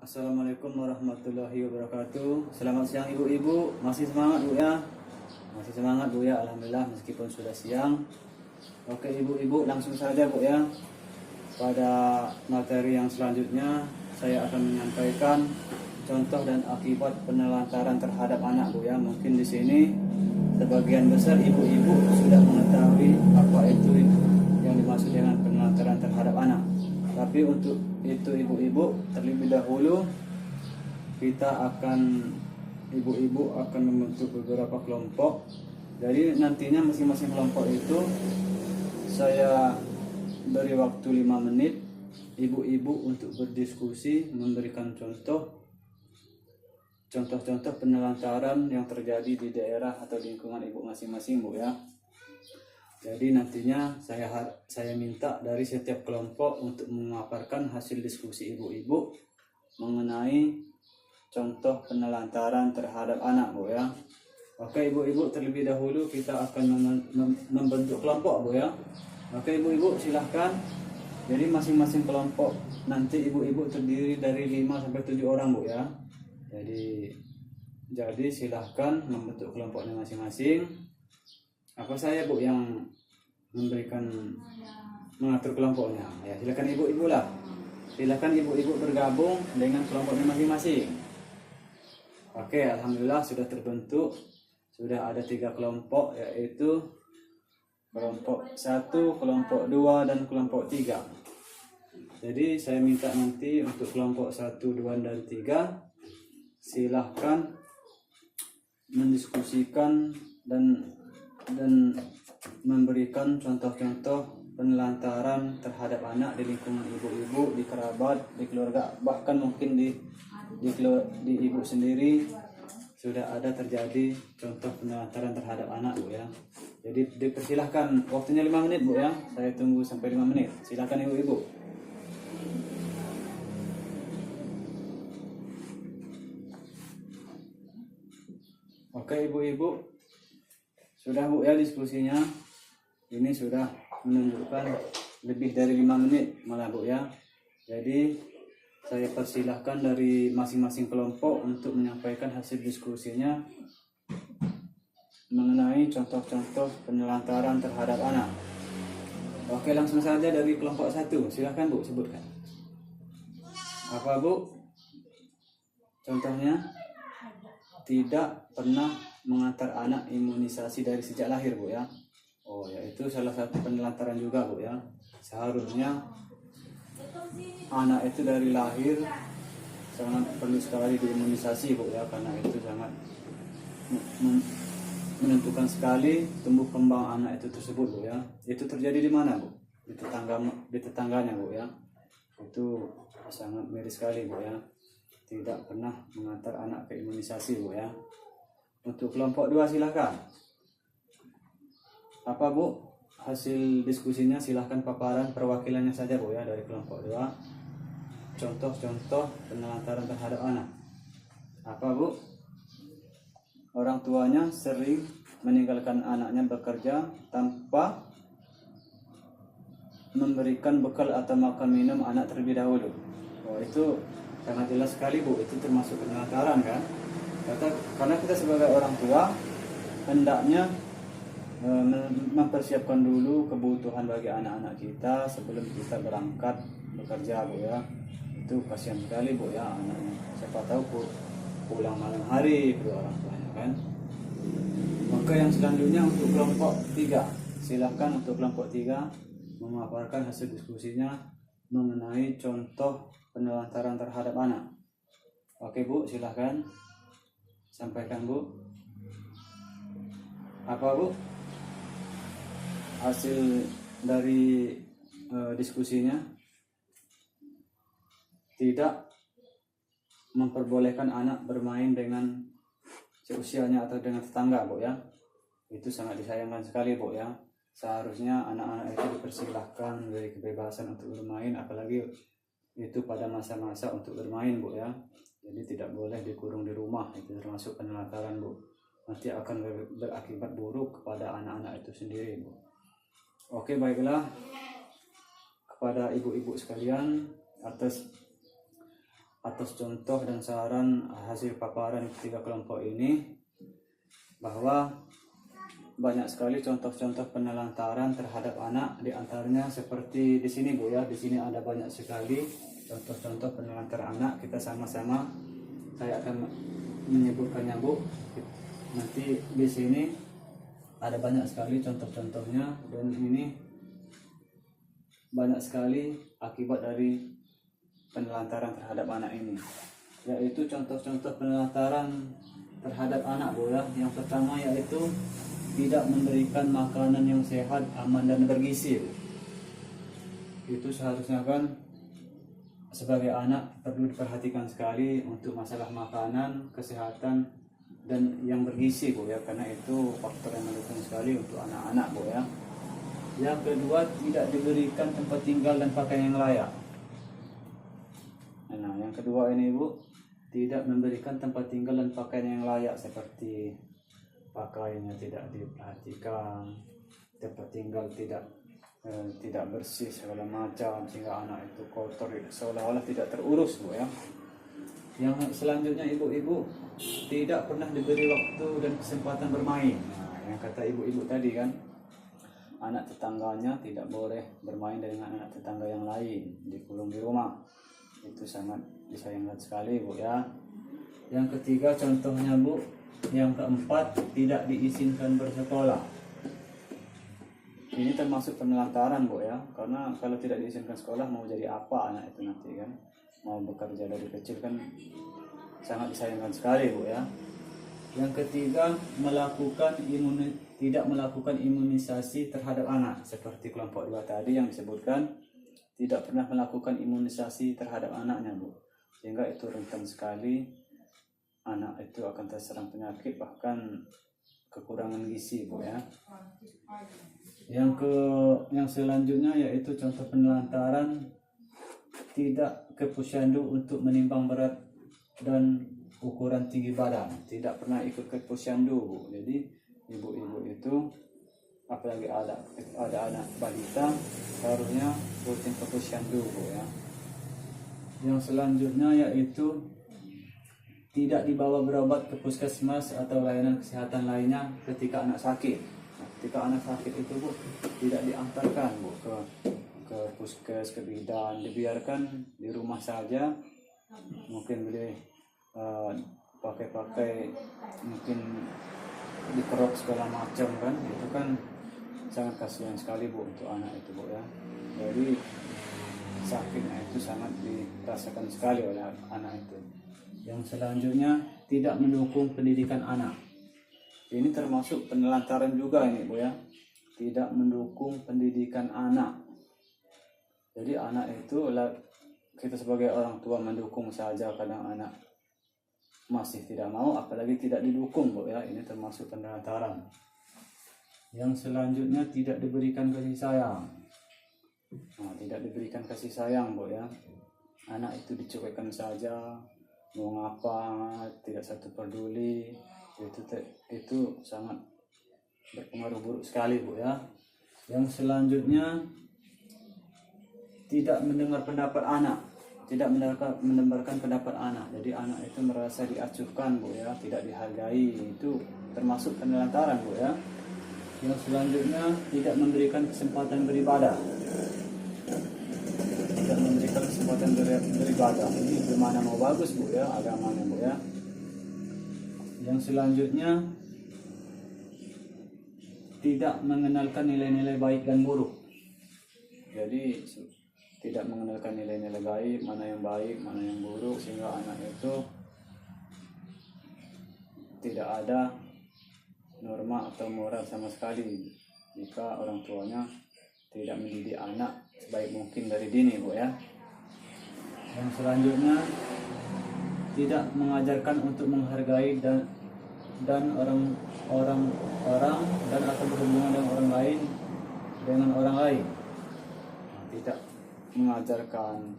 Assalamualaikum warahmatullahi wabarakatuh. Selamat siang ibu-ibu. Masih semangat bu ya? Masih semangat bu ya? Alhamdulillah meskipun sudah siang. Oke ibu-ibu, langsung saja bu ya. Pada materi yang selanjutnya saya akan menyampaikan contoh dan akibat penelantaran terhadap anak bu ya. Mungkin di sini sebagian besar ibu-ibu sudah mengetahui apa itu yang dimaksud dengan penelantaran terhadap anak. Tapi untuk itu ibu-ibu, terlebih dahulu ibu-ibu akan membentuk beberapa kelompok. Jadi nantinya masing-masing kelompok itu saya beri waktu 5 menit ibu-ibu untuk berdiskusi, memberikan contoh-contoh penelantaran yang terjadi di daerah atau di lingkungan ibu masing-masing bu ya. Jadi nantinya saya minta dari setiap kelompok untuk memaparkan hasil diskusi ibu-ibu mengenai contoh penelantaran terhadap anak bu ya. Oke ibu-ibu, terlebih dahulu kita akan membentuk kelompok bu ya. Oke ibu-ibu silahkan. Jadi masing-masing kelompok nanti ibu-ibu terdiri dari 5 sampai 7 orang bu ya. Jadi silahkan membentuk kelompoknya masing-masing. Apa saya bu yang mengatur kelompoknya ya, silakan ibu-ibu lah, silakan ibu-ibu bergabung dengan kelompoknya masing-masing. Oke, alhamdulillah sudah terbentuk, sudah ada 3 kelompok, yaitu kelompok 1, kelompok 2 dan kelompok 3. Jadi saya minta nanti untuk kelompok 1, 2 dan 3 silahkan mendiskusikan dan memberikan contoh-contoh penelantaran terhadap anak di lingkungan ibu-ibu, di kerabat, di keluarga, bahkan mungkin di ibu sendiri sudah ada terjadi contoh penelantaran terhadap anak bu ya. Jadi dipersilahkan, waktunya 5 menit bu ya, saya tunggu sampai 5 menit. Silakan ibu-ibu. Oke ibu-ibu, sudah bu ya diskusinya. Ini sudah menunjukkan lebih dari 5 menit malah bu ya. Jadi saya persilahkan dari masing-masing kelompok untuk menyampaikan hasil diskusinya mengenai contoh-contoh penelantaran terhadap anak. Oke, langsung saja dari kelompok 1. Silahkan bu sebutkan. Apa bu? Contohnya, tidak pernah mengantar anak imunisasi dari sejak lahir bu ya. Oh ya, itu salah satu penelantaran juga bu ya. Seharusnya anak itu dari lahir sangat perlu sekali diimunisasi bu ya, karena itu sangat menentukan sekali tumbuh kembang anak itu tersebut bu ya. Itu terjadi di mana bu? Di tetangganya bu ya. Itu sangat miris sekali bu ya. Tidak pernah mengantar anak ke imunisasi bu ya. Untuk kelompok 2 silahkan. Apa bu hasil diskusinya? Silahkan paparan perwakilannya saja bu ya dari kelompok 2. Contoh-contoh penelantaran terhadap anak. Apa bu? Orang tuanya sering meninggalkan anaknya bekerja tanpa memberikan bekal atau makan minum anak terlebih dahulu. Oh itu sangat jelas sekali bu, itu termasuk penelantaran kan? Karena kita sebagai orang tua hendaknya mempersiapkan dulu kebutuhan bagi anak-anak kita sebelum kita berangkat bekerja bu ya. Itu kasihan sekali bu ya anaknya, siapa tahu bu pulang malam hari kedua orang tuanya kan. Maka yang selanjutnya untuk kelompok 3, silahkan untuk kelompok 3 memaparkan hasil diskusinya mengenai contoh penelantaran terhadap anak. Oke bu, silahkan sampaikan bu. Apa bu hasil dari diskusinya? Tidak memperbolehkan anak bermain dengan seusianya atau dengan tetangga bu ya. Itu sangat disayangkan sekali bu ya. Seharusnya anak-anak itu dipersilahkan dari kebebasan untuk bermain, apalagi itu pada masa-masa untuk bermain bu ya. Jadi tidak boleh dikurung di rumah, itu termasuk penelantaran bu. Nanti akan berakibat buruk kepada anak-anak itu sendiri bu. Oke baiklah, kepada ibu-ibu sekalian, atas atas contoh dan saran hasil paparan ketiga kelompok ini, bahwa banyak sekali contoh-contoh penelantaran terhadap anak, di antaranya seperti di sini Bu ya. Di sini ada banyak sekali contoh-contoh penelantaran anak. Kita sama-sama, saya akan menyebutkannya Bu. Nanti di sini ada banyak sekali contoh-contohnya, dan ini banyak sekali akibat dari penelantaran terhadap anak ini, yaitu contoh-contoh penelantaran terhadap anak Bu ya. Yang pertama yaitu tidak memberikan makanan yang sehat, aman dan bergizi Bu. Itu seharusnya kan sebagai anak perlu diperhatikan sekali untuk masalah makanan, kesehatan dan yang bergizi Bu ya, karena itu faktor yang mendukung sekali untuk anak-anak Bu ya. Yang kedua, tidak diberikan tempat tinggal dan pakaian yang layak. Nah, yang kedua ini Bu, tidak memberikan tempat tinggal dan pakaian yang layak, seperti pakaiannya tidak diperhatikan, tempat tinggal tidak bersih segala macam, sehingga anak itu kotor, seolah-olah tidak terurus Bu ya. Yang selanjutnya ibu-ibu tidak pernah diberi waktu dan kesempatan bermain. Nah, yang kata ibu-ibu tadi kan, anak tetangganya tidak boleh bermain dengan anak tetangga yang lain, dikurung di rumah. Itu sangat disayangkan sekali Bu ya. Yang ketiga contohnya Bu, yang keempat tidak diizinkan bersekolah. Ini termasuk penelantaran Bu ya, karena kalau tidak diizinkan sekolah mau jadi apa anak itu nanti kan, mau bekerja dari kecil kan, sangat disayangkan sekali Bu ya. Yang ketiga, tidak melakukan imunisasi terhadap anak, seperti kelompok 2 tadi yang disebutkan, tidak pernah melakukan imunisasi terhadap anaknya Bu, sehingga itu rentan sekali anak itu akan terserang penyakit, bahkan kekurangan gizi Bu ya. Yang selanjutnya yaitu contoh penelantaran, tidak ke posyandu untuk menimbang berat dan ukuran tinggi badan, tidak pernah ikut ke posyandu Bu. Jadi ibu-ibu itu, apalagi ada anak balita, harusnya rutin ke posyandu Bu ya. Yang selanjutnya yaitu tidak dibawa berobat ke puskesmas atau layanan kesehatan lainnya ketika anak sakit. Nah, ketika anak sakit itu Bu, tidak diantarkan Bu ke puskes, ke bidan, dibiarkan di rumah saja. Mungkin beli pakai mungkin dikerok segala macam kan, itu kan sangat kasihan sekali Bu untuk anak itu Bu ya. Jadi sakitnya itu sangat dirasakan sekali oleh anak itu. Yang selanjutnya, tidak mendukung pendidikan anak. Ini termasuk penelantaran juga ini Bu ya, tidak mendukung pendidikan anak. Jadi anak itu, kita sebagai orang tua mendukung saja, kadang anak masih tidak mau, apalagi tidak didukung Bu ya. Ini termasuk penelantaran. Yang selanjutnya, tidak diberikan kasih sayang. Nah, tidak diberikan kasih sayang Bu ya, anak itu dicuekkan saja, mau ngapa tidak satu peduli. Itu sangat berpengaruh buruk sekali Bu ya. Yang selanjutnya, tidak mendengar pendapat anak, tidak mendengarkan pendapat anak. Jadi anak itu merasa diacuhkan Bu ya, tidak dihargai. Itu termasuk penelantaran Bu ya. Yang selanjutnya, tidak memberikan kesempatan beribadah. Tidak memberikan kesempatan beribadah. Ini gimana mau bagus Bu ya agamanya Bu ya. Yang selanjutnya, tidak mengenalkan nilai-nilai baik dan buruk. Jadi tidak mengenalkan nilai-nilai baik, mana yang baik, mana yang buruk, sehingga anak itu tidak ada norma atau moral sama sekali jika orang tuanya tidak mendidik anak sebaik mungkin dari dini Bu ya. Yang selanjutnya, tidak mengajarkan untuk menghargai dan orang dan atau berhubungan dengan orang lain. Tidak mengajarkan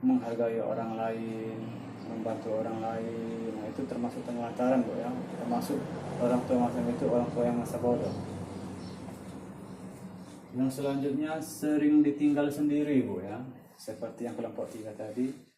menghargai orang lain, membantu orang lain. Nah, itu termasuk penelantaran Bu ya. Termasuk orang tua macam itu orang tua yang masa bodoh. Yang selanjutnya, sering ditinggal sendiri Bu ya. seperti yang kelompok 3 tadi.